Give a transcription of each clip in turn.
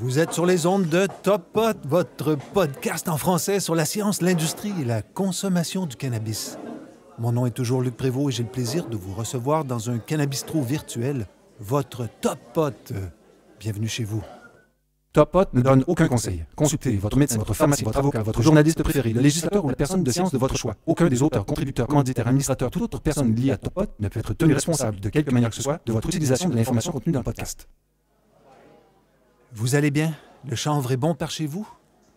Vous êtes sur les ondes de Top Pot, votre podcast en français sur la science, l'industrie et la consommation du cannabis. Mon nom est toujours Luc Prévost et j'ai le plaisir de vous recevoir dans un cannabistro virtuel, votre Top Pot. Bienvenue chez vous. Top Pot ne donne aucun conseil. Consultez votre médecin, votre pharmacien, votre avocat, votre journaliste préféré, le législateur ou la personne de science de votre choix. Aucun des auteurs, contributeurs, commanditaires, administrateurs, toute autre personne liée à Top Pot ne peut être tenu responsable de quelque manière que ce soit de votre utilisation de l'information contenue dans le podcast. Vous allez bien? Le chanvre est bon par chez vous?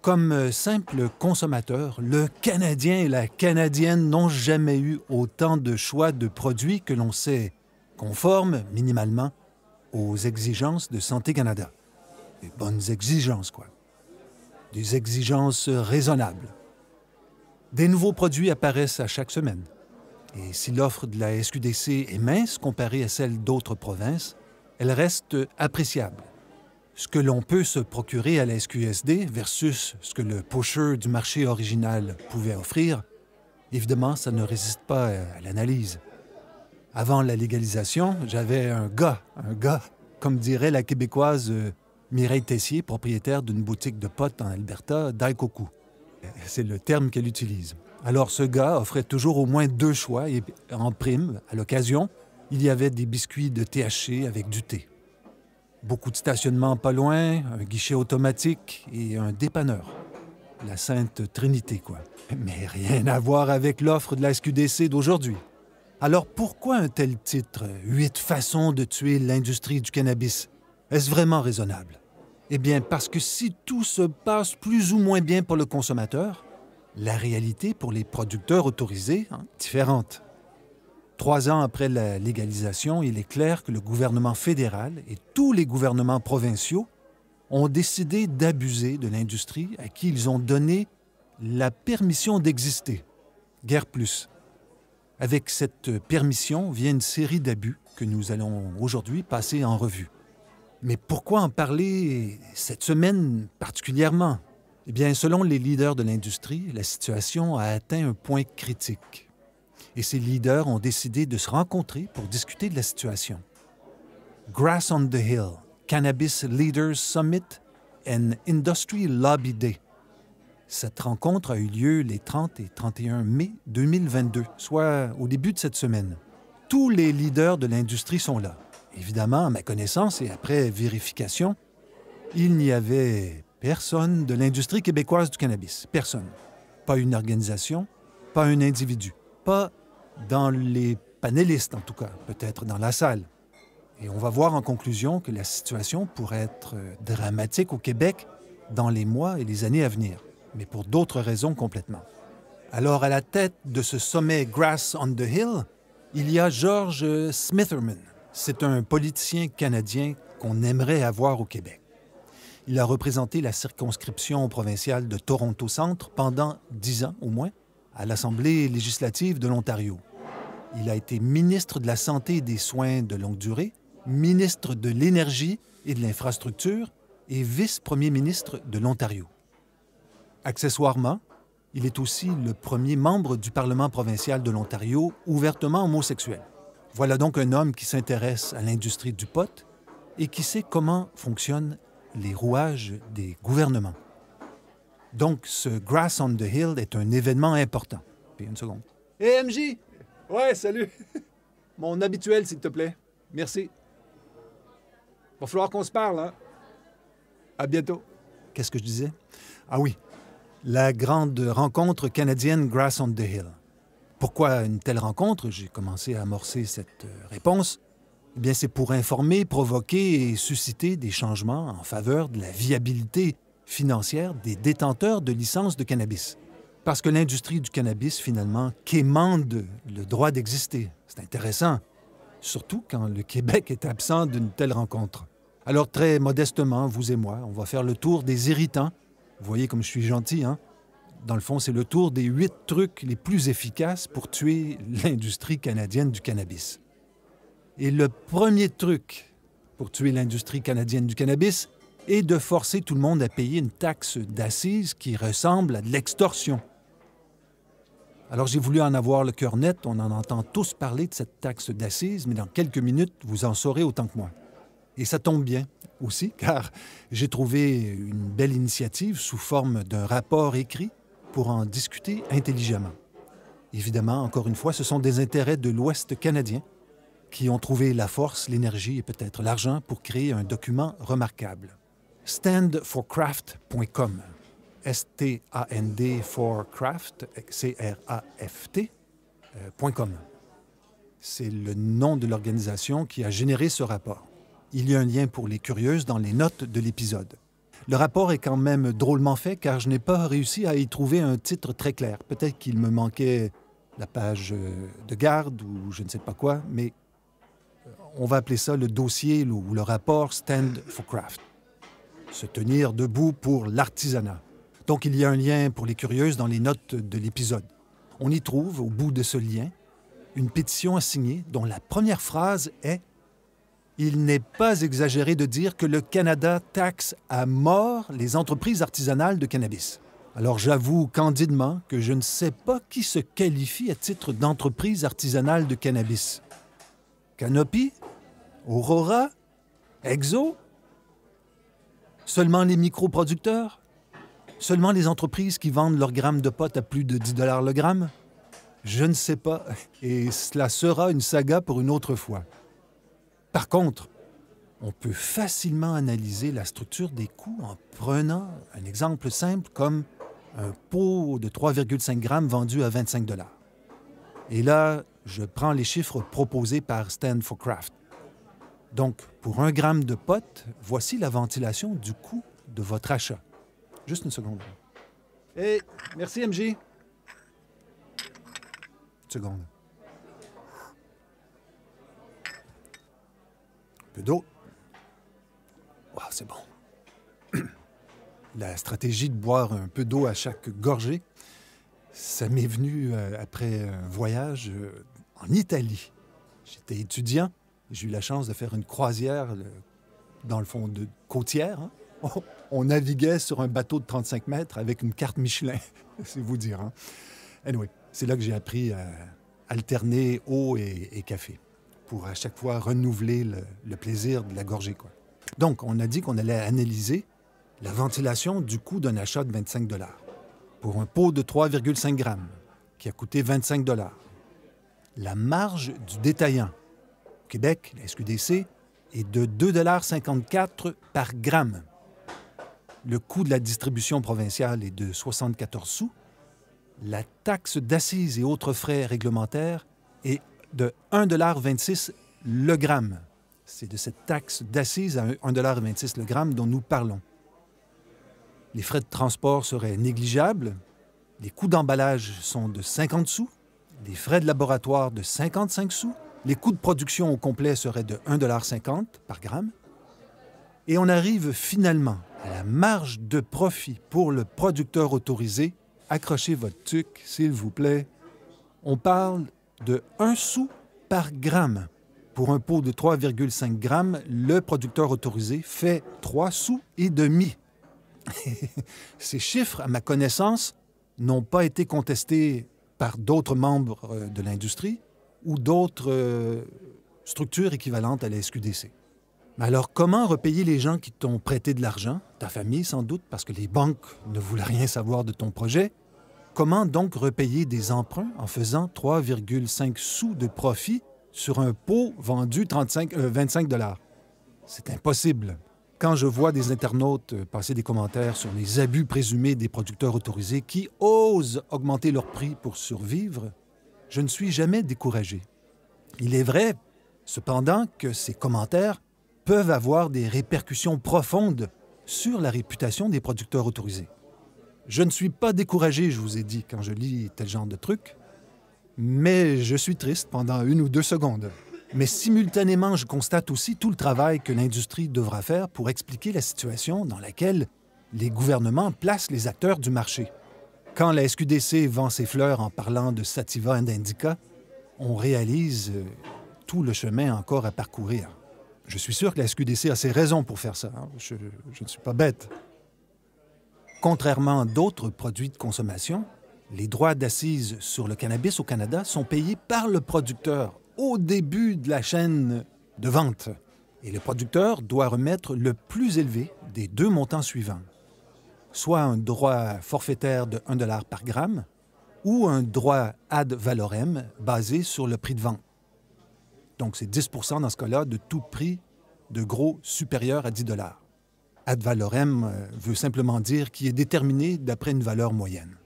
Comme simple consommateur, le Canadien et la Canadienne n'ont jamais eu autant de choix de produits que l'on sait conformes, minimalement, aux exigences de Santé Canada. Des bonnes exigences, quoi. Des exigences raisonnables. Des nouveaux produits apparaissent à chaque semaine. Et si l'offre de la SQDC est mince comparée à celle d'autres provinces, elle reste appréciable. Ce que l'on peut se procurer à la SQSD versus ce que le pusher du marché original pouvait offrir, évidemment, ça ne résiste pas à l'analyse. Avant la légalisation, j'avais un gars, comme dirait la Québécoise Mireille Tessier, propriétaire d'une boutique de potes en Alberta, Daikoku. C'est le terme qu'elle utilise. Alors, ce gars offrait toujours au moins 2 choix et en prime, à l'occasion, il y avait des biscuits de THC avec du thé. Beaucoup de stationnement pas loin, un guichet automatique et un dépanneur. La Sainte Trinité, quoi. Mais rien à voir avec l'offre de la SQDC d'aujourd'hui. Alors pourquoi un tel titre, 8 façons de tuer l'industrie du cannabis? Est-ce vraiment raisonnable? Eh bien, parce que si tout se passe plus ou moins bien pour le consommateur, la réalité pour les producteurs autorisés est différente. 3 ans après la légalisation, il est clair que le gouvernement fédéral et tous les gouvernements provinciaux ont décidé d'abuser de l'industrie à qui ils ont donné la permission d'exister. Guère plus. Avec cette permission vient une série d'abus que nous allons aujourd'hui passer en revue. Mais pourquoi en parler cette semaine particulièrement? Eh bien, selon les leaders de l'industrie, la situation a atteint un point critique. Et ces leaders ont décidé de se rencontrer pour discuter de la situation. Grass on the Hill, Cannabis Leaders Summit and Industry Lobby Day. Cette rencontre a eu lieu les 30 et 31 mai 2022, soit au début de cette semaine. Tous les leaders de l'industrie sont là. Évidemment, à ma connaissance et après vérification, il n'y avait personne de l'industrie québécoise du cannabis. Personne. Pas une organisation, pas un individu. Pas dans les panélistes, en tout cas, peut-être dans la salle. Et on va voir en conclusion que la situation pourrait être dramatique au Québec dans les mois et les années à venir, mais pour d'autres raisons complètement. Alors, à la tête de ce sommet Grass on the Hill, il y a George Smitherman. C'est un politicien canadien qu'on aimerait avoir au Québec. Il a représenté la circonscription provinciale de Toronto-Centre pendant 10 ans au moins, à l'Assemblée législative de l'Ontario. Il a été ministre de la Santé et des Soins de longue durée, ministre de l'Énergie et de l'Infrastructure et vice-premier ministre de l'Ontario. Accessoirement, il est aussi le premier membre du Parlement provincial de l'Ontario ouvertement homosexuel. Voilà donc un homme qui s'intéresse à l'industrie du pot et qui sait comment fonctionnent les rouages des gouvernements. Donc, ce Grass on the Hill est un événement important. Puis une seconde. Hé, MJ! Ouais, salut! Mon habituel, s'il te plaît. Merci. Va falloir qu'on se parle, hein? À bientôt. Qu'est-ce que je disais? Ah oui, la grande rencontre canadienne Grass on the Hill. Pourquoi une telle rencontre? J'ai commencé à amorcer cette réponse. Eh bien, c'est pour informer, provoquer et susciter des changements en faveur de la viabilité financière des détenteurs de licences de cannabis. Parce que l'industrie du cannabis, finalement, quémande le droit d'exister. C'est intéressant, surtout quand le Québec est absent d'une telle rencontre. Alors, très modestement, vous et moi, on va faire le tour des irritants. Vous voyez comme je suis gentil, hein? Dans le fond, c'est le tour des 8 trucs les plus efficaces pour tuer l'industrie canadienne du cannabis. Et le premier truc pour tuer l'industrie canadienne du cannabis est de forcer tout le monde à payer une taxe d'assises qui ressemble à de l'extorsion. Alors, j'ai voulu en avoir le cœur net. On en entend tous parler de cette taxe d'assises, mais dans quelques minutes, vous en saurez autant que moi. Et ça tombe bien. aussi, car j'ai trouvé une belle initiative sous forme d'un rapport écrit pour en discuter intelligemment. Évidemment, encore une fois, ce sont des intérêts de l'Ouest canadien qui ont trouvé la force, l'énergie et peut-être l'argent pour créer un document remarquable. Standforcraft.com. S-T-A-N-D for craft, C-R-A-F-T.com. C'est le nom de l'organisation qui a généré ce rapport. Il y a un lien pour les curieuses dans les notes de l'épisode. Le rapport est quand même drôlement fait car je n'ai pas réussi à y trouver un titre très clair. Peut-être qu'il me manquait la page de garde ou je ne sais pas quoi, mais on va appeler ça le dossier ou le rapport Stand for Craft. Se tenir debout pour l'artisanat. Donc il y a un lien pour les curieuses dans les notes de l'épisode. On y trouve, au bout de ce lien, une pétition à signer dont la première phrase est « Il n'est pas exagéré de dire que le Canada taxe à mort les entreprises artisanales de cannabis. » Alors j'avoue candidement que je ne sais pas qui se qualifie à titre d'entreprise artisanale de cannabis. Canopy? Aurora? Exo? Seulement les microproducteurs? Seulement les entreprises qui vendent leurs grammes de pot à plus de 10 $ le gramme? Je ne sais pas, et cela sera une saga pour une autre fois. Par contre, on peut facilement analyser la structure des coûts en prenant un exemple simple comme un pot de 3,5 grammes vendu à 25 $. Et là, je prends les chiffres proposés par Stand for Craft. Donc, pour 1 gramme de pot, voici la ventilation du coût de votre achat. Juste une seconde. Hey, merci MJ. Une seconde. Un peu d'eau. Wow, c'est bon. La stratégie de boire un peu d'eau à chaque gorgée, ça m'est venu après un voyage en Italie. J'étais étudiant. J'ai eu la chance de faire une croisière dans le fond de côtière. Hein? On naviguait sur un bateau de 35 mètres avec une carte Michelin, c'est vous dire. Hein? Anyway, c'est là que j'ai appris à alterner eau et café pour à chaque fois renouveler le plaisir de la gorgée, quoi. Donc, on a dit qu'on allait analyser la ventilation du coût d'un achat de 25 $ pour un pot de 3,5 grammes qui a coûté 25 $. La marge du détaillant au Québec, la SQDC, est de 2,54 $ par gramme. Le coût de la distribution provinciale est de 74 sous. La taxe d'assises et autres frais réglementaires est de 1,26 $ le gramme. C'est de cette taxe d'assises à 1,26 $ le gramme dont nous parlons. Les frais de transport seraient négligeables. Les coûts d'emballage sont de 50 sous. Les frais de laboratoire de 55 sous. Les coûts de production au complet seraient de 1,50 $ par gramme. Et on arrive finalement à la marge de profit pour le producteur autorisé. Accrochez votre tuque, s'il vous plaît. On parle de 1 sou par gramme. Pour un pot de 3,5 grammes, le producteur autorisé fait 3 sous et demi. Ces chiffres, à ma connaissance, n'ont pas été contestés par d'autres membres de l'industrie ou d'autres structures équivalentes à la SQDC. Mais alors, comment repayer les gens qui t'ont prêté de l'argent? Ta famille, sans doute, parce que les banques ne voulaient rien savoir de ton projet. Comment donc repayer des emprunts en faisant 3,5 sous de profit sur un pot vendu 25 $? C'est impossible. Quand je vois des internautes passer des commentaires sur les abus présumés des producteurs autorisés qui osent augmenter leur prix pour survivre, je ne suis jamais découragé. Il est vrai, cependant, que ces commentaires peuvent avoir des répercussions profondes sur la réputation des producteurs autorisés. Je ne suis pas découragé, je vous ai dit, quand je lis tel genre de truc, mais je suis triste pendant 1 ou 2 secondes. Mais simultanément, je constate aussi tout le travail que l'industrie devra faire pour expliquer la situation dans laquelle les gouvernements placent les acteurs du marché. Quand la SQDC vend ses fleurs en parlant de sativa et d'indica, on réalise tout le chemin encore à parcourir. Je suis sûr que la SQDC a ses raisons pour faire ça. Hein? Je ne suis pas bête. Contrairement à d'autres produits de consommation, les droits d'assises sur le cannabis au Canada sont payés par le producteur au début de la chaîne de vente. Et le producteur doit remettre le plus élevé des deux montants suivants, soit un droit forfaitaire de 1 $ par gramme ou un droit ad valorem basé sur le prix de vente. Donc, c'est 10 % dans ce cas-là de tout prix de gros supérieur à 10 $. Ad valorem veut simplement dire qu'il est déterminé d'après une valeur moyenne.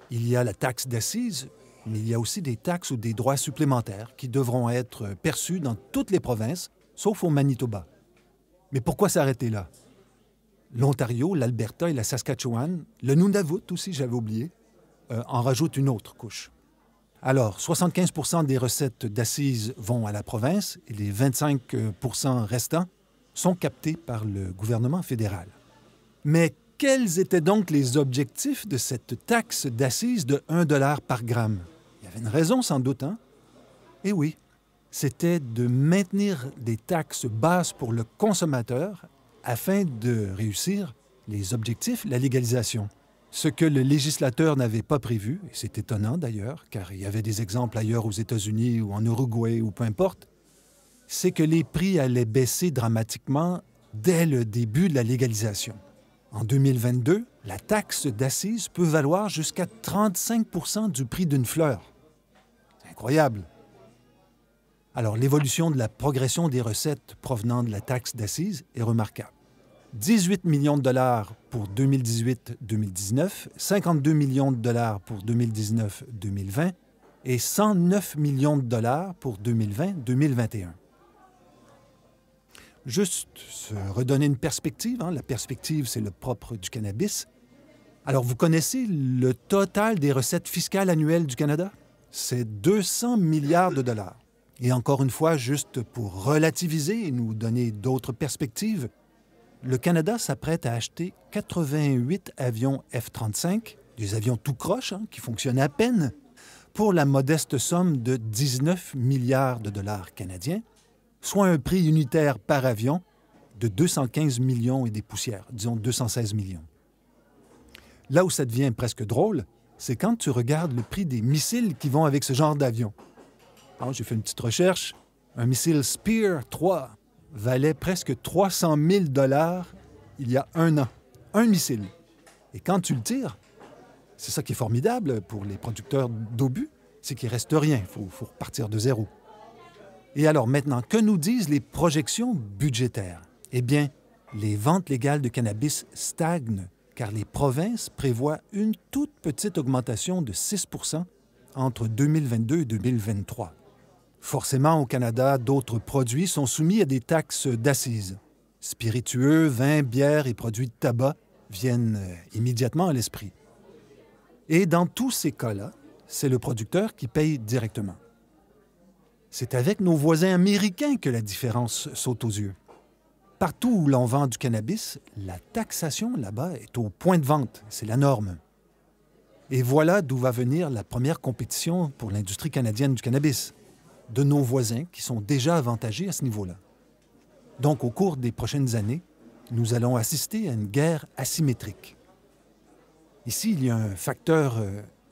Il y a la taxe d'assises, mais il y a aussi des taxes ou des droits supplémentaires qui devront être perçus dans toutes les provinces, sauf au Manitoba. Mais pourquoi s'arrêter là? L'Ontario, l'Alberta et la Saskatchewan, le Nunavut aussi, j'avais oublié, en rajoutent une autre couche. Alors, 75 % des recettes d'assises vont à la province et les 25 % restants sont captés par le gouvernement fédéral. Mais quels étaient donc les objectifs de cette taxe d'assises de 1 $ par gramme? Il y avait une raison sans doute, hein? Eh oui, c'était de maintenir des taxes basses pour le consommateur afin de réussir les objectifs, la légalisation. Ce que le législateur n'avait pas prévu, et c'est étonnant d'ailleurs, car il y avait des exemples ailleurs aux États-Unis ou en Uruguay ou peu importe, c'est que les prix allaient baisser dramatiquement dès le début de la légalisation. En 2022, la taxe d'assises peut valoir jusqu'à 35 % du prix d'une fleur. C'est incroyable. Alors, l'évolution de la progression des recettes provenant de la taxe d'assises est remarquable. 18 millions de dollars pour 2018-2019, 52 millions de dollars pour 2019-2020 et 109 millions de dollars pour 2020-2021. Juste se redonner une perspective, hein? La perspective, c'est le propre du cannabis. Alors, vous connaissez le total des recettes fiscales annuelles du Canada? C'est 200 milliards de dollars. Et encore une fois, juste pour relativiser et nous donner d'autres perspectives, le Canada s'apprête à acheter 88 avions F-35, des avions tout croche, hein, qui fonctionnent à peine, pour la modeste somme de 19 milliards de dollars canadiens, soit un prix unitaire par avion de 215 millions et des poussières, disons 216 millions. Là où ça devient presque drôle, c'est quand tu regardes le prix des missiles qui vont avec ce genre d'avion. Alors, j'ai fait une petite recherche. Un missile Spear 3 valait presque 300 000 $ il y a 1 an. Un missile. Et quand tu le tires, c'est ça qui est formidable pour les producteurs d'obus, c'est qu'il ne reste rien. Il faut repartir de zéro. Et alors maintenant, que nous disent les projections budgétaires? Eh bien, les ventes légales de cannabis stagnent car les provinces prévoient une toute petite augmentation de 6 % entre 2022 et 2023. Forcément, au Canada, d'autres produits sont soumis à des taxes d'assises. Spiritueux, vins, bières et produits de tabac viennent immédiatement à l'esprit. Et dans tous ces cas-là, c'est le producteur qui paye directement. C'est avec nos voisins américains que la différence saute aux yeux. Partout où l'on vend du cannabis, la taxation là-bas est au point de vente. C'est la norme. Et voilà d'où va venir la première compétition pour l'industrie canadienne du cannabis, de nos voisins qui sont déjà avantagés à ce niveau-là. Donc, au cours des prochaines années, nous allons assister à une guerre asymétrique. Ici, il y a un facteur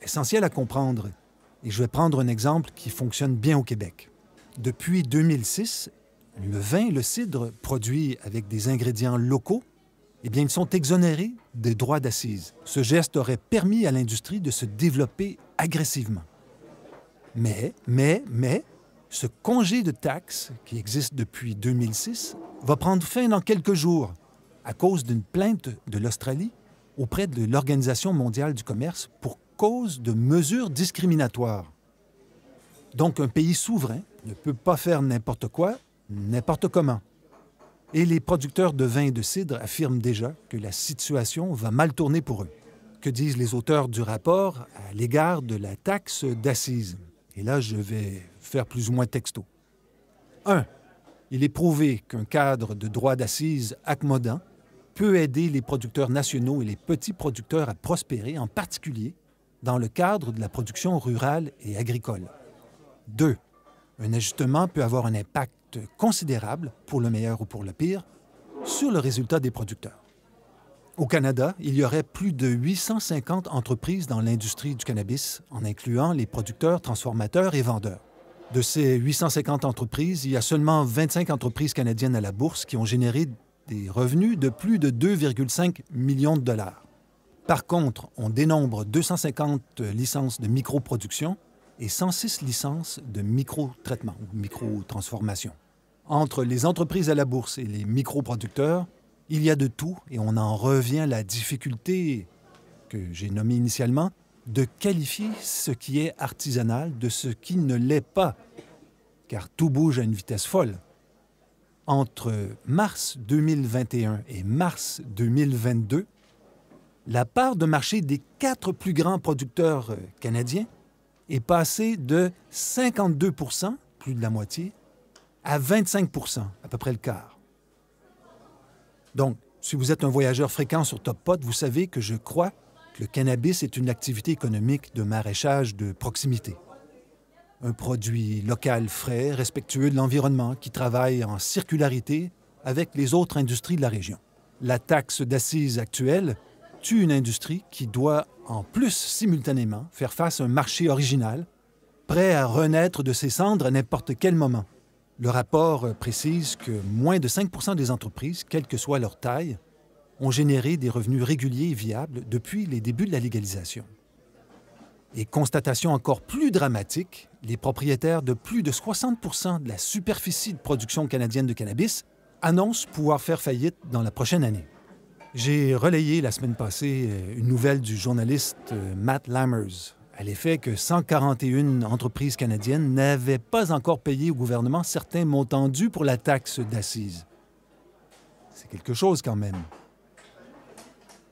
essentiel à comprendre, et je vais prendre un exemple qui fonctionne bien au Québec. Depuis 2006, le vin et le cidre produits avec des ingrédients locaux, eh bien, ils sont exonérés des droits d'assises. Ce geste aurait permis à l'industrie de se développer agressivement. Mais, ce congé de taxes, qui existe depuis 2006, va prendre fin dans quelques jours à cause d'une plainte de l'Australie auprès de l'Organisation mondiale du commerce pour cause de mesures discriminatoires. Donc, un pays souverain ne peut pas faire n'importe quoi, n'importe comment. Et les producteurs de vin et de cidre affirment déjà que la situation va mal tourner pour eux. Que disent les auteurs du rapport à l'égard de la taxe d'assises? Et là, je vais faire plus ou moins texto. 1. Il est prouvé qu'un cadre de droit d'assises accommodant peut aider les producteurs nationaux et les petits producteurs à prospérer, en particulier dans le cadre de la production rurale et agricole. 2. Un ajustement peut avoir un impact considérable, pour le meilleur ou pour le pire, sur le résultat des producteurs. Au Canada, il y aurait plus de 850 entreprises dans l'industrie du cannabis, en incluant les producteurs, transformateurs et vendeurs. De ces 850 entreprises, il y a seulement 25 entreprises canadiennes à la bourse qui ont généré des revenus de plus de 2,5 millions de dollars. Par contre, on dénombre 250 licences de microproduction et 106 licences de microtraitement ou microtransformation. Entre les entreprises à la bourse et les microproducteurs, il y a de tout et on en revient à la difficulté que j'ai nommée initialement de qualifier ce qui est artisanal de ce qui ne l'est pas, car tout bouge à une vitesse folle. Entre mars 2021 et mars 2022, la part de marché des 4 plus grands producteurs canadiens est passée de 52 %, plus de la moitié, à 25 %, à peu près le quart. Donc, si vous êtes un voyageur fréquent sur Top Pot, vous savez que je crois que le cannabis est une activité économique de maraîchage de proximité. Un produit local frais, respectueux de l'environnement, qui travaille en circularité avec les autres industries de la région. La taxe d'assises actuelle tue une industrie qui doit, en plus, simultanément, faire face à un marché original, prêt à renaître de ses cendres à n'importe quel moment. Le rapport précise que moins de 5 % des entreprises, quelle que soit leur taille, ont généré des revenus réguliers et viables depuis les débuts de la légalisation. Et constatation encore plus dramatique, les propriétaires de plus de 60 % de la superficie de production canadienne de cannabis annoncent pouvoir faire faillite dans la prochaine année. J'ai relayé la semaine passée une nouvelle du journaliste Matt Lammers à l'effet que 141 entreprises canadiennes n'avaient pas encore payé au gouvernement certains montants dus pour la taxe d'assises. C'est quelque chose quand même.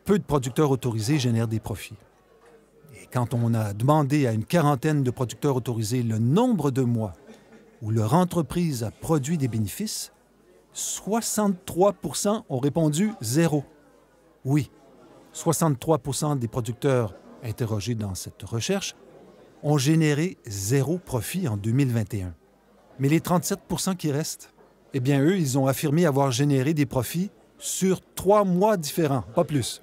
Peu de producteurs autorisés génèrent des profits. Et quand on a demandé à une quarantaine de producteurs autorisés le nombre de mois où leur entreprise a produit des bénéfices, 63 % ont répondu zéro. Oui, 63 % des producteurs interrogés dans cette recherche ont généré zéro profit en 2021. Mais les 37 % qui restent, eh bien, eux, ils ont affirmé avoir généré des profits sur 3 mois différents, pas plus.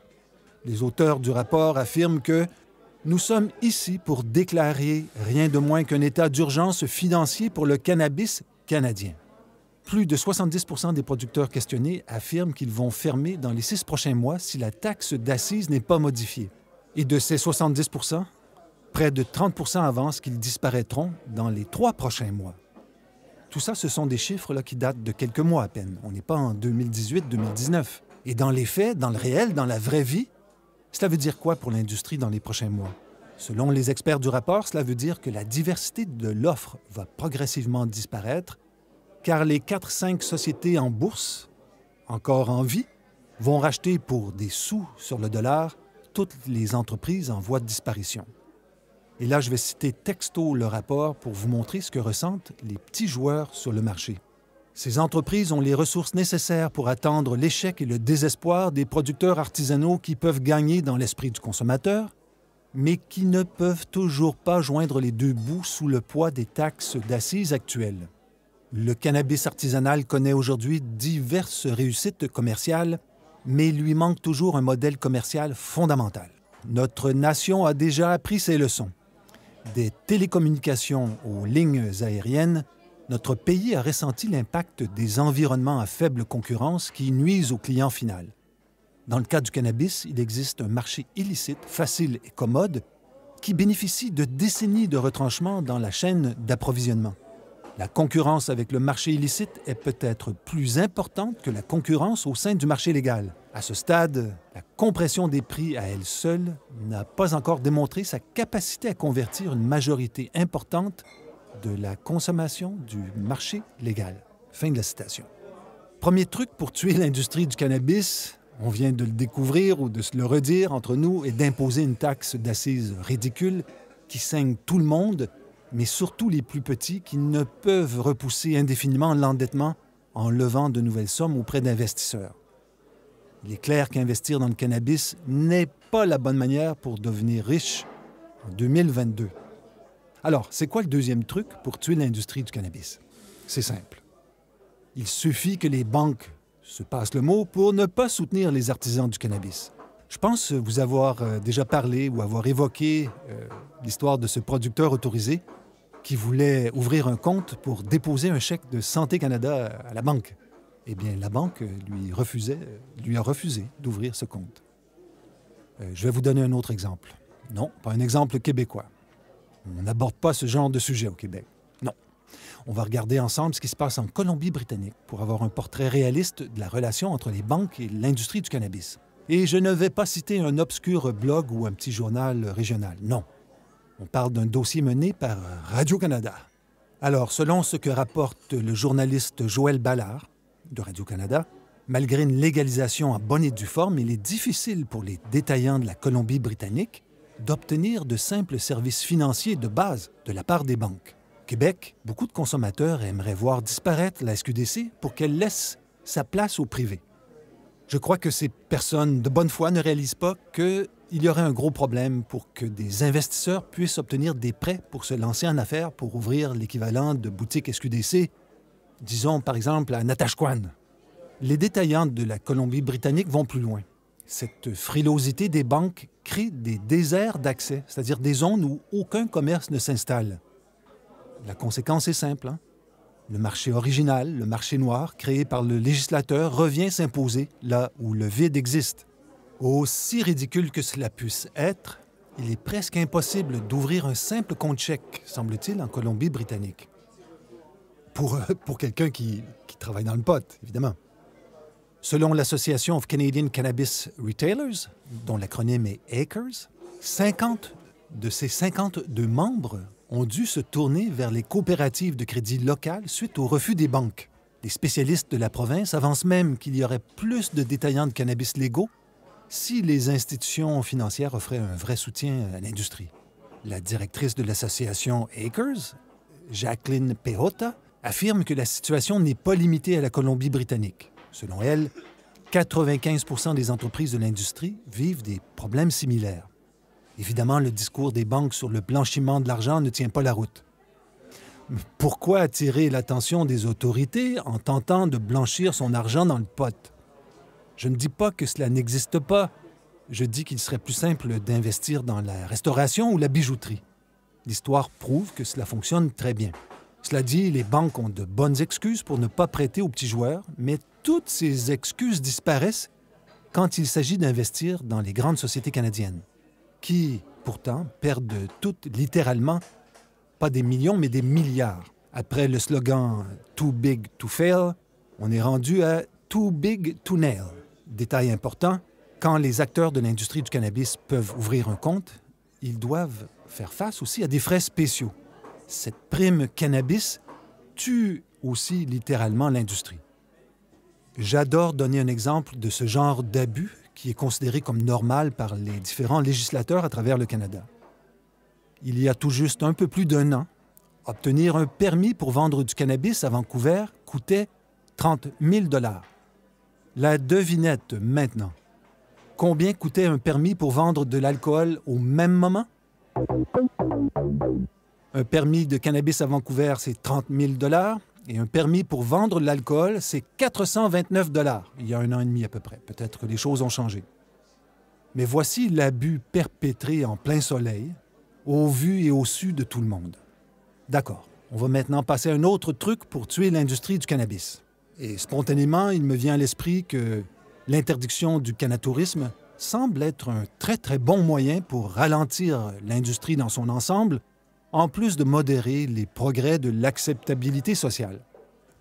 Les auteurs du rapport affirment que nous sommes ici pour déclarer rien de moins qu'un état d'urgence financier pour le cannabis canadien. Plus de 70 % des producteurs questionnés affirment qu'ils vont fermer dans les 6 prochains mois si la taxe d'assises n'est pas modifiée. Et de ces 70 %, près de 30 % avancent qu'ils disparaîtront dans les 3 prochains mois. Tout ça, ce sont des chiffres qui datent de quelques mois à peine. On n'est pas en 2018-2019. Et dans les faits, dans le réel, dans la vraie vie, cela veut dire quoi pour l'industrie dans les prochains mois? Selon les experts du rapport, cela veut dire que la diversité de l'offre va progressivement disparaître, car les 4-5 sociétés en bourse, encore en vie, vont racheter pour des sous sur le dollar toutes les entreprises en voie de disparition. Et là, je vais citer texto le rapport pour vous montrer ce que ressentent les petits joueurs sur le marché. Ces entreprises ont les ressources nécessaires pour attendre l'échec et le désespoir des producteurs artisanaux qui peuvent gagner dans l'esprit du consommateur, mais qui ne peuvent toujours pas joindre les deux bouts sous le poids des taxes d'assises actuelles. Le cannabis artisanal connaît aujourd'hui diverses réussites commerciales, mais il lui manque toujours un modèle commercial fondamental. Notre nation a déjà appris ses leçons. Des télécommunications aux lignes aériennes, notre pays a ressenti l'impact des environnements à faible concurrence qui nuisent au client final. Dans le cas du cannabis, il existe un marché illicite, facile et commode, qui bénéficie de décennies de retranchement dans la chaîne d'approvisionnement. La concurrence avec le marché illicite est peut-être plus importante que la concurrence au sein du marché légal. À ce stade, la compression des prix à elle seule n'a pas encore démontré sa capacité à convertir une majorité importante de la consommation du marché légal. Fin de la citation. Premier truc pour tuer l'industrie du cannabis, on vient de le découvrir ou de se le redire entre nous, est d'imposer une taxe d'assises ridicule qui saigne tout le monde, mais surtout les plus petits qui ne peuvent repousser indéfiniment l'endettement en levant de nouvelles sommes auprès d'investisseurs. Il est clair qu'investir dans le cannabis n'est pas la bonne manière pour devenir riche en 2022. Alors, c'est quoi le deuxième truc pour tuer l'industrie du cannabis? C'est simple. Il suffit que les banques se passent le mot pour ne pas soutenir les artisans du cannabis. Je pense vous avoir déjà parlé ou avoir évoqué l'histoire de ce producteur autorisé qui voulait ouvrir un compte pour déposer un chèque de Santé Canada à la banque. Eh bien, la banque lui a refusé d'ouvrir ce compte. Je vais vous donner un autre exemple. Non, pas un exemple québécois. On n'aborde pas ce genre de sujet au Québec. Non. On va regarder ensemble ce qui se passe en Colombie-Britannique pour avoir un portrait réaliste de la relation entre les banques et l'industrie du cannabis. Et je ne vais pas citer un obscur blog ou un petit journal régional. Non. On parle d'un dossier mené par Radio-Canada. Alors, selon ce que rapporte le journaliste Joël Ballard de Radio-Canada, malgré une légalisation en bonne et due forme, il est difficile pour les détaillants de la Colombie-Britannique d'obtenir de simples services financiers de base de la part des banques. Au Québec, beaucoup de consommateurs aimeraient voir disparaître la SQDC pour qu'elle laisse sa place au privé. Je crois que ces personnes de bonne foi ne réalisent pas qu'il y aurait un gros problème pour que des investisseurs puissent obtenir des prêts pour se lancer en affaires pour ouvrir l'équivalent de boutique SQDC, disons par exemple à Natashquan. Les détaillants de la Colombie-Britannique vont plus loin. Cette frilosité des banques crée des déserts d'accès, c'est-à-dire des zones où aucun commerce ne s'installe. La conséquence est simple, hein? Le marché original, le marché noir, créé par le législateur, revient s'imposer là où le vide existe. Aussi ridicule que cela puisse être, il est presque impossible d'ouvrir un simple compte chèque, semble-t-il, en Colombie-Britannique. Pour quelqu'un qui travaille dans le pot, évidemment. Selon l'Association of Canadian Cannabis Retailers, dont l'acronyme est ACRES, 50 de ses 52 membres ont dû se tourner vers les coopératives de crédit locales suite au refus des banques. Les spécialistes de la province avancent même qu'il y aurait plus de détaillants de cannabis légaux si les institutions financières offraient un vrai soutien à l'industrie. La directrice de l'association ACRES, Jacqueline Pehota, affirme que la situation n'est pas limitée à la Colombie-Britannique. Selon elle, 95 % des entreprises de l'industrie vivent des problèmes similaires. Évidemment, le discours des banques sur le blanchiment de l'argent ne tient pas la route. Pourquoi attirer l'attention des autorités en tentant de blanchir son argent dans le pot? Je ne dis pas que cela n'existe pas. Je dis qu'il serait plus simple d'investir dans la restauration ou la bijouterie. L'histoire prouve que cela fonctionne très bien. Cela dit, les banques ont de bonnes excuses pour ne pas prêter aux petits joueurs, mais toutes ces excuses disparaissent quand il s'agit d'investir dans les grandes sociétés canadiennes, qui, pourtant, perdent toutes littéralement, pas des millions, mais des milliards. Après le slogan « Too big to fail », on est rendu à « Too big to nail ». Détail important, quand les acteurs de l'industrie du cannabis peuvent ouvrir un compte, ils doivent faire face aussi à des frais spéciaux. Cette prime cannabis tue aussi littéralement l'industrie. J'adore donner un exemple de ce genre d'abus qui est considéré comme normal par les différents législateurs à travers le Canada. Il y a tout juste un peu plus d'1 an, obtenir un permis pour vendre du cannabis à Vancouver coûtait 30 000 $. La devinette maintenant. Combien coûtait un permis pour vendre de l'alcool au même moment? Un permis de cannabis à Vancouver, c'est 30 000 $ et un permis pour vendre de l'alcool, c'est 429 $. Il y a 1 an et demi à peu près. Peut-être que les choses ont changé. Mais voici l'abus perpétré en plein soleil, au vu et au su de tout le monde. D'accord, on va maintenant passer à un autre truc pour tuer l'industrie du cannabis. Et spontanément, il me vient à l'esprit que l'interdiction du cannatourisme semble être un très, très bon moyen pour ralentir l'industrie dans son ensemble, en plus de modérer les progrès de l'acceptabilité sociale.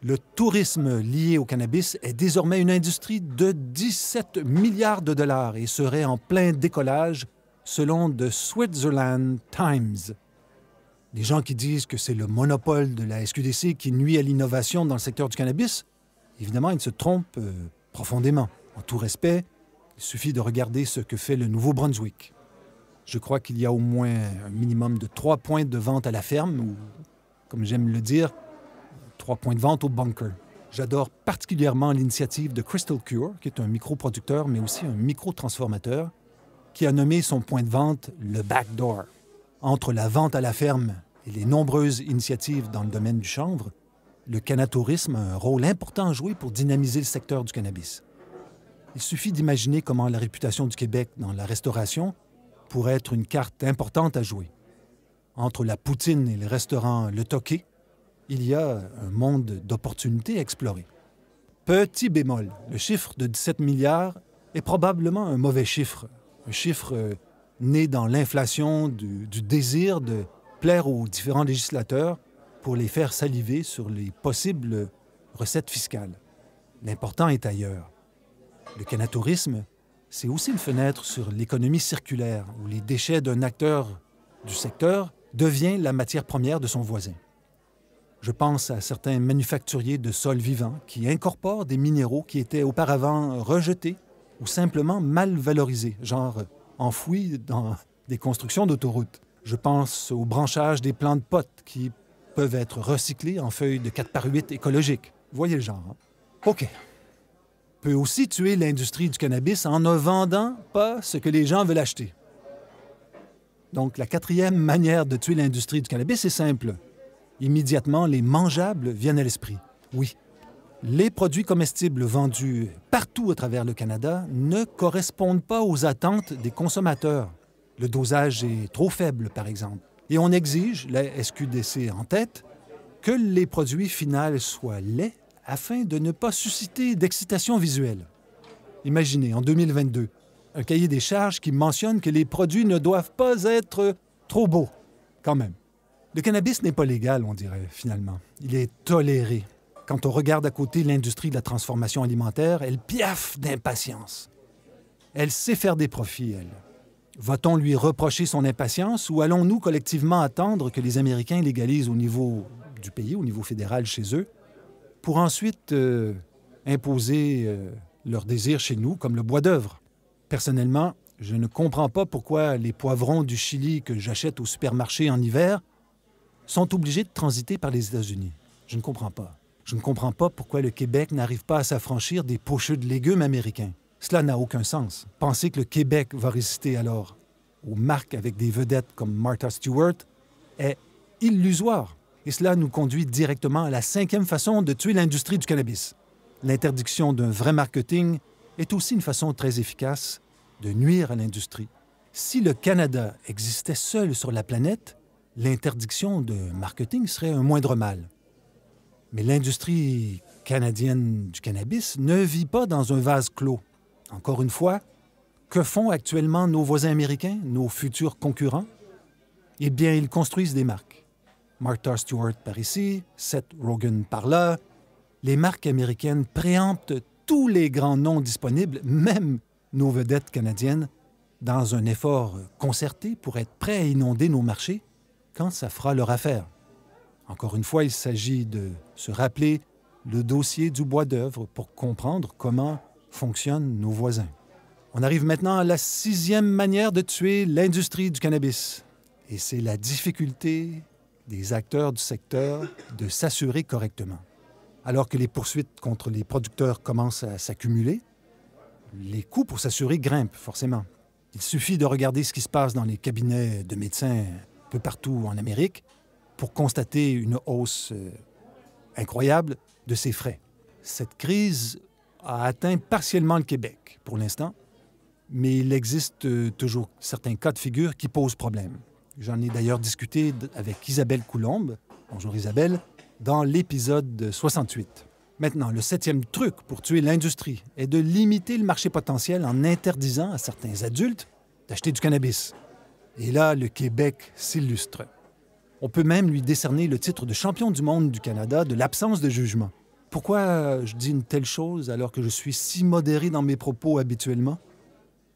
Le tourisme lié au cannabis est désormais une industrie de 17 milliards de $ et serait en plein décollage selon The Switzerland Times. Les gens qui disent que c'est le monopole de la SQDC qui nuit à l'innovation dans le secteur du cannabis, évidemment, ils se trompent profondément. En tout respect, il suffit de regarder ce que fait le Nouveau-Brunswick. Je crois qu'il y a au moins un minimum de 3 points de vente à la ferme, ou, comme j'aime le dire, 3 points de vente au bunker. J'adore particulièrement l'initiative de Crystal Cure, qui est un microproducteur, mais aussi un microtransformateur, qui a nommé son point de vente le Backdoor. Entre la vente à la ferme et les nombreuses initiatives dans le domaine du chanvre, le cannatourisme a un rôle important à jouer pour dynamiser le secteur du cannabis. Il suffit d'imaginer comment la réputation du Québec dans la restauration pourrait être une carte importante à jouer. entre la poutine et le restaurant Le Toqué, il y a un monde d'opportunités à explorer. Petit bémol, le chiffre de 17 milliards est probablement un mauvais chiffre. Un chiffre né dans l'inflation du désir de plaire aux différents législateurs pour les faire saliver sur les possibles recettes fiscales. L'important est ailleurs. Le canatourisme, c'est aussi une fenêtre sur l'économie circulaire, où les déchets d'un acteur du secteur deviennent la matière première de son voisin. Je pense à certains manufacturiers de sols vivants qui incorporent des minéraux qui étaient auparavant rejetés ou simplement mal valorisés, genre enfouis dans des constructions d'autoroutes. Je pense au branchage des plants de potes qui peuvent être recyclés en feuilles de 4x8 écologiques. Voyez le genre, hein? OK. Peut aussi tuer l'industrie du cannabis en ne vendant pas ce que les gens veulent acheter. Donc, la quatrième manière de tuer l'industrie du cannabis est simple. Immédiatement, les mangeables viennent à l'esprit. Oui, les produits comestibles vendus partout à travers le Canada ne correspondent pas aux attentes des consommateurs. Le dosage est trop faible, par exemple. Et on exige, la SQDC en tête, que les produits finaux soient laids afin de ne pas susciter d'excitation visuelle. Imaginez, en 2022, un cahier des charges qui mentionne que les produits ne doivent pas être trop beaux, quand même. Le cannabis n'est pas légal, on dirait, finalement. Il est toléré. Quand on regarde à côté l'industrie de la transformation alimentaire, elle piaffe d'impatience. Elle sait faire des profits, elle. Va-t-on lui reprocher son impatience ou allons-nous collectivement attendre que les Américains légalisent au niveau du pays, au niveau fédéral chez eux, pour ensuite imposer leurs désirs chez nous, comme le bois d'œuvre? Personnellement, je ne comprends pas pourquoi les poivrons du Chili que j'achète au supermarché en hiver sont obligés de transiter par les États-Unis. Je ne comprends pas. Je ne comprends pas pourquoi le Québec n'arrive pas à s'affranchir des pocheux de légumes américains. Cela n'a aucun sens. Penser que le Québec va résister alors aux marques avec des vedettes comme Martha Stewart est illusoire. Et cela nous conduit directement à la cinquième façon de tuer l'industrie du cannabis. L'interdiction d'un vrai marketing est aussi une façon très efficace de nuire à l'industrie. Si le Canada existait seul sur la planète, l'interdiction de marketing serait un moindre mal. Mais l'industrie canadienne du cannabis ne vit pas dans un vase clos. Encore une fois, que font actuellement nos voisins américains, nos futurs concurrents? Eh bien, ils construisent des marques. Martha Stewart par ici, Seth Rogen par là. Les marques américaines préemptent tous les grands noms disponibles, même nos vedettes canadiennes, dans un effort concerté pour être prêts à inonder nos marchés quand ça fera leur affaire. Encore une fois, il s'agit de se rappeler le dossier du bois d'œuvre pour comprendre comment fonctionnent nos voisins. On arrive maintenant à la sixième manière de tuer l'industrie du cannabis. Et c'est la difficulté des acteurs du secteur de s'assurer correctement. Alors que les poursuites contre les producteurs commencent à s'accumuler, les coûts pour s'assurer grimpent forcément. Il suffit de regarder ce qui se passe dans les cabinets de médecins un peu partout en Amérique pour constater une hausse incroyable de ces frais. Cette crise a atteint partiellement le Québec pour l'instant, mais il existe toujours certains cas de figure qui posent problème. J'en ai d'ailleurs discuté avec Isabelle Coulombe, bonjour Isabelle, dans l'épisode 68. Maintenant, le septième truc pour tuer l'industrie est de limiter le marché potentiel en interdisant à certains adultes d'acheter du cannabis. Et là, le Québec s'illustre. On peut même lui décerner le titre de champion du monde du Canada de l'absence de jugement. Pourquoi je dis une telle chose alors que je suis si modéré dans mes propos habituellement?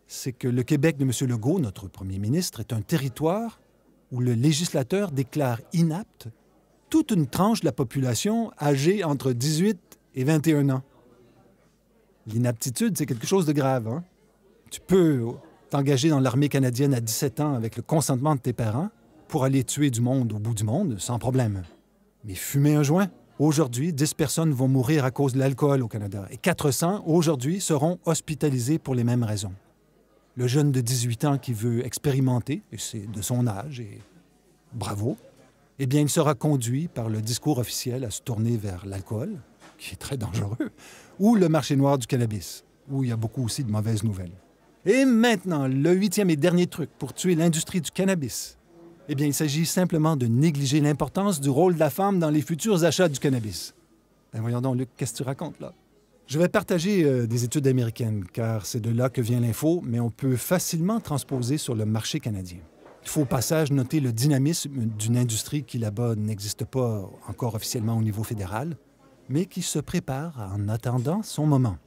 C'est que le Québec de M. Legault, notre premier ministre, est un territoire où le législateur déclare inapte toute une tranche de la population âgée entre 18 et 21 ans. L'inaptitude, c'est quelque chose de grave, hein? Tu peux t'engager dans l'armée canadienne à 17 ans avec le consentement de tes parents pour aller tuer du monde au bout du monde, sans problème. Mais fumer un joint? Aujourd'hui, 10 personnes vont mourir à cause de l'alcool au Canada et 400, aujourd'hui, seront hospitalisées pour les mêmes raisons. Le jeune de 18 ans qui veut expérimenter, et c'est de son âge, et bravo, eh bien, il sera conduit par le discours officiel à se tourner vers l'alcool, qui est très dangereux, ou le marché noir du cannabis, où il y a beaucoup aussi de mauvaises nouvelles. Et maintenant, le huitième et dernier truc pour tuer l'industrie du cannabis Eh bien, il s'agit simplement de négliger l'importance du rôle de la femme dans les futurs achats du cannabis. Ben voyons donc, Luc, qu'est-ce que tu racontes, là? Je vais partager des études américaines, car c'est de là que vient l'info, mais on peut facilement transposer sur le marché canadien. Il faut au passage noter le dynamisme d'une industrie qui, là-bas, n'existe pas encore officiellement au niveau fédéral, mais qui se prépare en attendant son moment.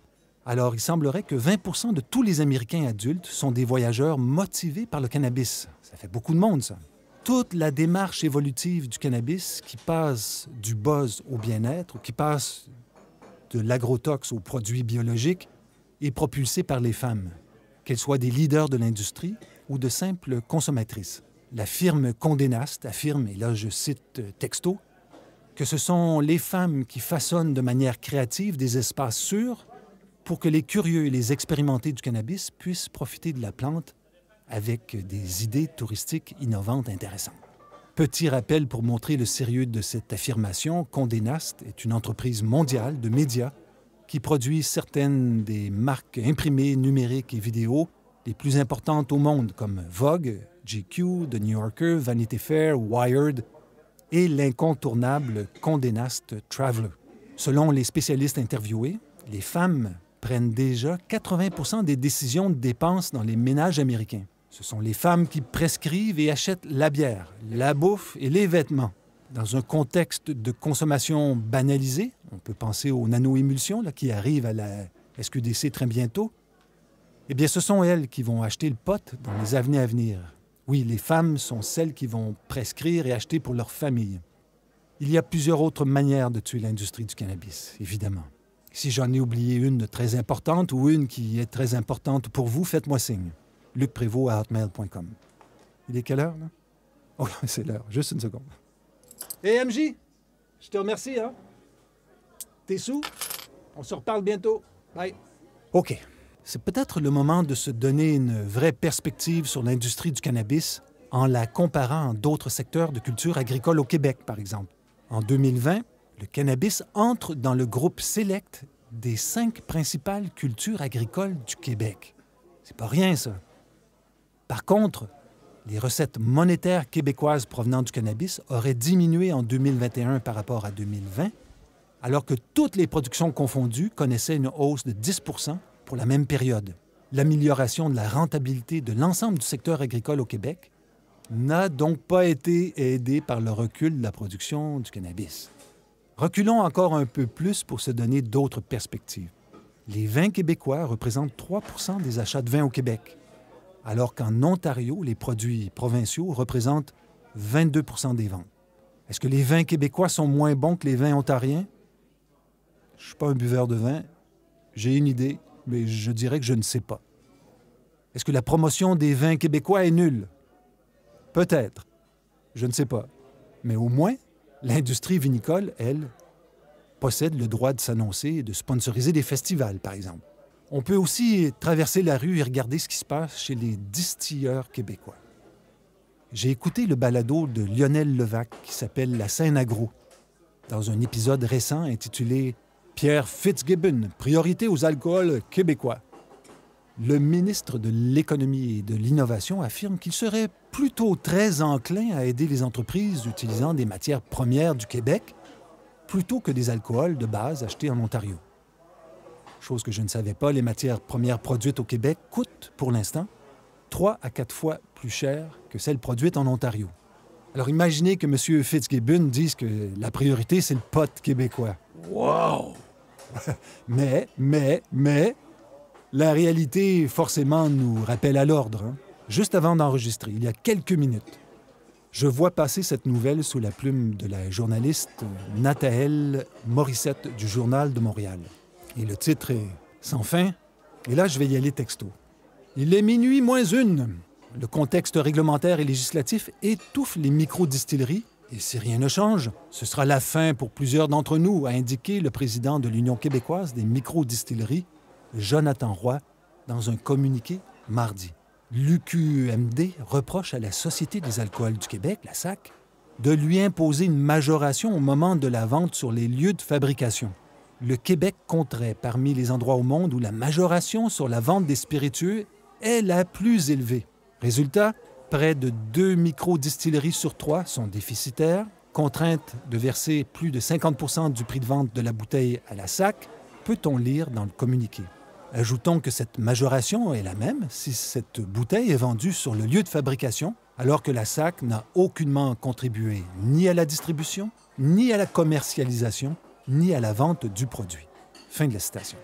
Alors, il semblerait que 20 de tous les Américains adultes sont des voyageurs motivés par le cannabis. Ça fait beaucoup de monde, ça. Toute la démarche évolutive du cannabis qui passe du buzz au bien-être, qui passe de l'agrotox aux produits biologiques, est propulsée par les femmes, qu'elles soient des leaders de l'industrie ou de simples consommatrices. La firme Condé Nast affirme, et là je cite texto, que ce sont les femmes qui façonnent de manière créative des espaces sûrs pour que les curieux et les expérimentés du cannabis puissent profiter de la plante avec des idées touristiques innovantes intéressantes. Petit rappel pour montrer le sérieux de cette affirmation, Condé Nast est une entreprise mondiale de médias qui produit certaines des marques imprimées, numériques et vidéo les plus importantes au monde, comme Vogue, GQ, The New Yorker, Vanity Fair, Wired et l'incontournable Condé Nast Traveler. Selon les spécialistes interviewés, les femmes prennent déjà 80 des décisions de dépenses dans les ménages américains. Ce sont les femmes qui prescrivent et achètent la bière, la bouffe et les vêtements. Dans un contexte de consommation banalisée, on peut penser aux nano-émulsions qui arrivent à la SQDC très bientôt, eh bien, ce sont elles qui vont acheter le pot dans les années à venir. Oui, les femmes sont celles qui vont prescrire et acheter pour leur famille. Il y a plusieurs autres manières de tuer l'industrie du cannabis, évidemment. Si j'en ai oublié une de très importante ou une qui est très importante pour vous, faites-moi signe. lucprévost@hotmail.com. Il est quelle heure, là? Oh, c'est l'heure. Juste une seconde. Hé, MJ! Je te remercie, hein? T'es sous? On se reparle bientôt. Bye. OK. C'est peut-être le moment de se donner une vraie perspective sur l'industrie du cannabis en la comparant à d'autres secteurs de culture agricole au Québec, par exemple. En 2020, le cannabis entre dans le groupe select des 5 principales cultures agricoles du Québec. C'est pas rien, ça. Par contre, les recettes monétaires québécoises provenant du cannabis auraient diminué en 2021 par rapport à 2020, alors que toutes les productions confondues connaissaient une hausse de 10 pour la même période. L'amélioration de la rentabilité de l'ensemble du secteur agricole au Québec n'a donc pas été aidée par le recul de la production du cannabis. Reculons encore un peu plus pour se donner d'autres perspectives. Les vins québécois représentent 3 des achats de vin au Québec, alors qu'en Ontario, les produits provinciaux représentent 22 des ventes. Est-ce que les vins québécois sont moins bons que les vins ontariens? Je ne suis pas un buveur de vin. J'ai une idée, mais je dirais que je ne sais pas. Est-ce que la promotion des vins québécois est nulle? Peut-être. Je ne sais pas. Mais au moins, l'industrie vinicole, elle, possède le droit de s'annoncer et de sponsoriser des festivals, par exemple. On peut aussi traverser la rue et regarder ce qui se passe chez les distilleurs québécois. J'ai écouté le balado de Lionel Levac qui s'appelle « La scène agro » dans un épisode récent intitulé « Pierre Fitzgibbon, priorité aux alcools québécois ». Le ministre de l'Économie et de l'Innovation affirme qu'il serait plutôt très enclin à aider les entreprises utilisant des matières premières du Québec plutôt que des alcools de base achetés en Ontario. Chose que je ne savais pas, les matières premières produites au Québec coûtent, pour l'instant, 3 à 4 fois plus cher que celles produites en Ontario. Alors imaginez que M. Fitzgibbon dise que la priorité, c'est le pot québécois. Wow! mais, la réalité, forcément, nous rappelle à l'ordre. Hein? Juste avant d'enregistrer, il y a quelques minutes, je vois passer cette nouvelle sous la plume de la journaliste Nathaëlle Morissette du Journal de Montréal. Et le titre est « Sans fin ». Et là, je vais y aller texto. Il est minuit moins une. Le contexte réglementaire et législatif étouffe les micro-distilleries. Et si rien ne change, ce sera la fin pour plusieurs d'entre nous, a indiqué le président de l'Union québécoise des micro-distilleries, Jonathan Roy, dans un communiqué mardi. L'UQMD reproche à la Société des alcools du Québec, la SAQ, de lui imposer une majoration au moment de la vente sur les lieux de fabrication. Le Québec compterait parmi les endroits au monde où la majoration sur la vente des spiritueux est la plus élevée. Résultat, Près de 2 micro-distilleries sur 3 sont déficitaires, contraintes de verser plus de 50 % du prix de vente de la bouteille à la SAC, peut-on lire dans le communiqué. Ajoutons que cette majoration est la même si cette bouteille est vendue sur le lieu de fabrication, alors que la SAC n'a aucunement contribué ni à la distribution, ni à la commercialisation, ni à la vente du produit. Fin de la citation.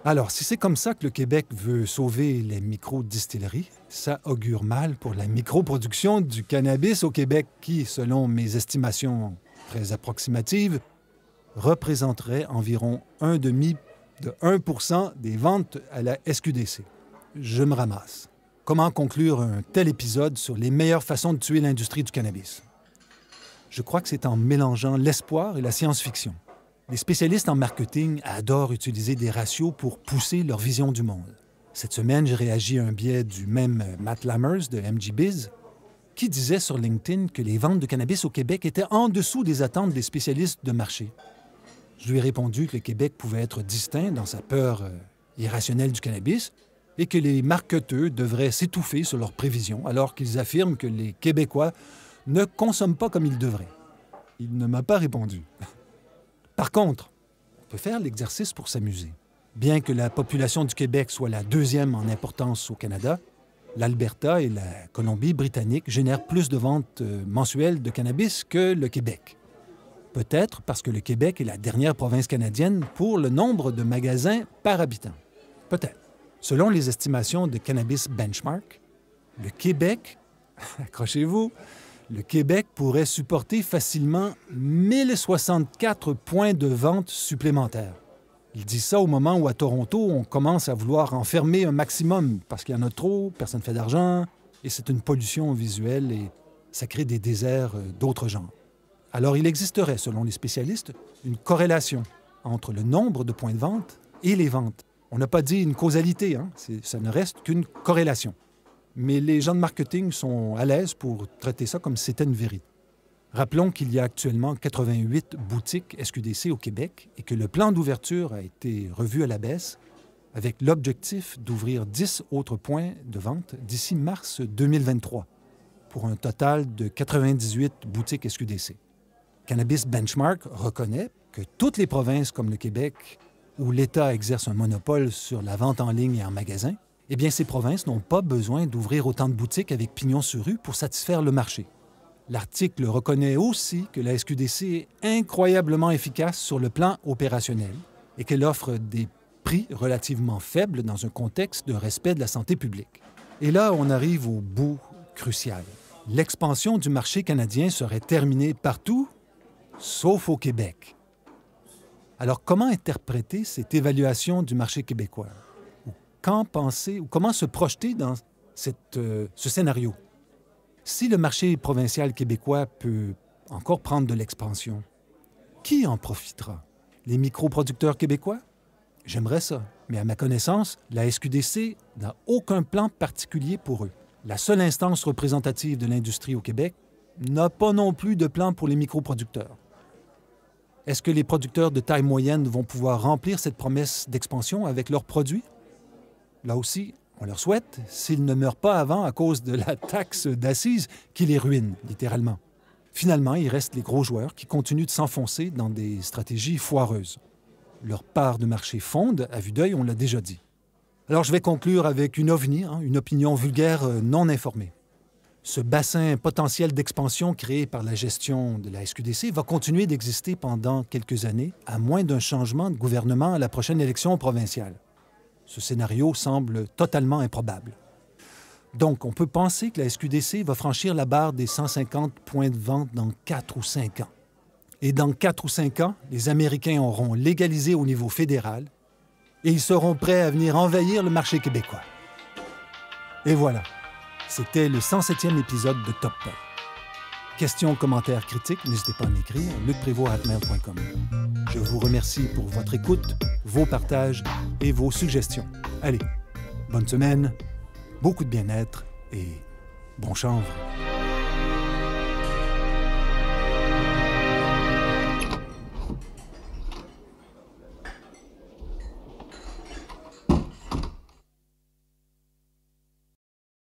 Alors, si c'est comme ça que le Québec veut sauver les micro-distilleries, ça augure mal pour la microproduction du cannabis au Québec qui, selon mes estimations très approximatives, représenterait environ 1,5% des ventes à la SQDC. Je me ramasse. Comment conclure un tel épisode sur les meilleures façons de tuer l'industrie du cannabis? Je crois que c'est en mélangeant l'espoir et la science-fiction. Les spécialistes en marketing adorent utiliser des ratios pour pousser leur vision du monde. Cette semaine, j'ai réagi à un biais du même Matt Lammers de MGBiz qui disait sur LinkedIn que les ventes de cannabis au Québec étaient en dessous des attentes des spécialistes de marché. Je lui ai répondu que le Québec pouvait être distinct dans sa peur irrationnelle du cannabis et que les marketeurs devraient s'étouffer sur leurs prévisions alors qu'ils affirment que les Québécois ne consomment pas comme ils devraient. Il ne m'a pas répondu. Par contre, on peut faire l'exercice pour s'amuser. Bien que la population du Québec soit la 2e en importance au Canada, l'Alberta et la Colombie-Britannique génèrent plus de ventes mensuelles de cannabis que le Québec. Peut-être parce que le Québec est la dernière province canadienne pour le nombre de magasins par habitant. Peut-être. Selon les estimations de Cannabis Benchmark, le Québec, accrochez-vous, le Québec pourrait supporter facilement 1064 points de vente supplémentaires. Il dit ça au moment où, à Toronto, on commence à vouloir en fermer un maximum parce qu'il y en a trop, personne ne fait d'argent, et c'est une pollution visuelle et ça crée des déserts d'autres genres. Alors, il existerait, selon les spécialistes, une corrélation entre le nombre de points de vente et les ventes. On n'a pas dit une causalité, hein? Ça ne reste qu'une corrélation. Mais les gens de marketing sont à l'aise pour traiter ça comme si c'était une vérité. Rappelons qu'il y a actuellement 88 boutiques SQDC au Québec et que le plan d'ouverture a été revu à la baisse avec l'objectif d'ouvrir 10 autres points de vente d'ici mars 2023 pour un total de 98 boutiques SQDC. Cannabis Benchmark reconnaît que toutes les provinces comme le Québec, où l'État exerce un monopole sur la vente en ligne et en magasin, eh bien, ces provinces n'ont pas besoin d'ouvrir autant de boutiques avec pignon sur rue pour satisfaire le marché. L'article reconnaît aussi que la SQDC est incroyablement efficace sur le plan opérationnel et qu'elle offre des prix relativement faibles dans un contexte de respect de la santé publique. Et là, on arrive au bout crucial. L'expansion du marché canadien serait terminée partout, sauf au Québec. Alors, comment interpréter cette évaluation du marché québécois? Quand penser ou comment se projeter dans ce scénario? Si le marché provincial québécois peut encore prendre de l'expansion, qui en profitera? Les microproducteurs québécois? J'aimerais ça, mais à ma connaissance, la SQDC n'a aucun plan particulier pour eux. La seule instance représentative de l'industrie au Québec n'a pas non plus de plan pour les microproducteurs. Est-ce que les producteurs de taille moyenne vont pouvoir remplir cette promesse d'expansion avec leurs produits? Là aussi, on leur souhaite, s'ils ne meurent pas avant à cause de la taxe d'assises qui les ruine, littéralement. Finalement, il reste les gros joueurs qui continuent de s'enfoncer dans des stratégies foireuses. Leur part de marché fonde, à vue d'œil, on l'a déjà dit. Alors, je vais conclure avec une ovni, une opinion vulgaire non informée. Ce bassin potentiel d'expansion créé par la gestion de la SQDC va continuer d'exister pendant quelques années, à moins d'un changement de gouvernement à la prochaine élection provinciale. Ce scénario semble totalement improbable. Donc, on peut penser que la SQDC va franchir la barre des 150 points de vente dans 4 ou 5 ans. Et dans 4 ou 5 ans, les Américains auront légalisé au niveau fédéral et ils seront prêts à venir envahir le marché québécois. Et voilà, c'était le 107e épisode de Top Pop. Questions, commentaires, critiques, n'hésitez pas à m'écrire, lucprévost@mail.com. Je vous remercie pour votre écoute, vos partages et vos suggestions. Allez, bonne semaine, beaucoup de bien-être et bon chanvre.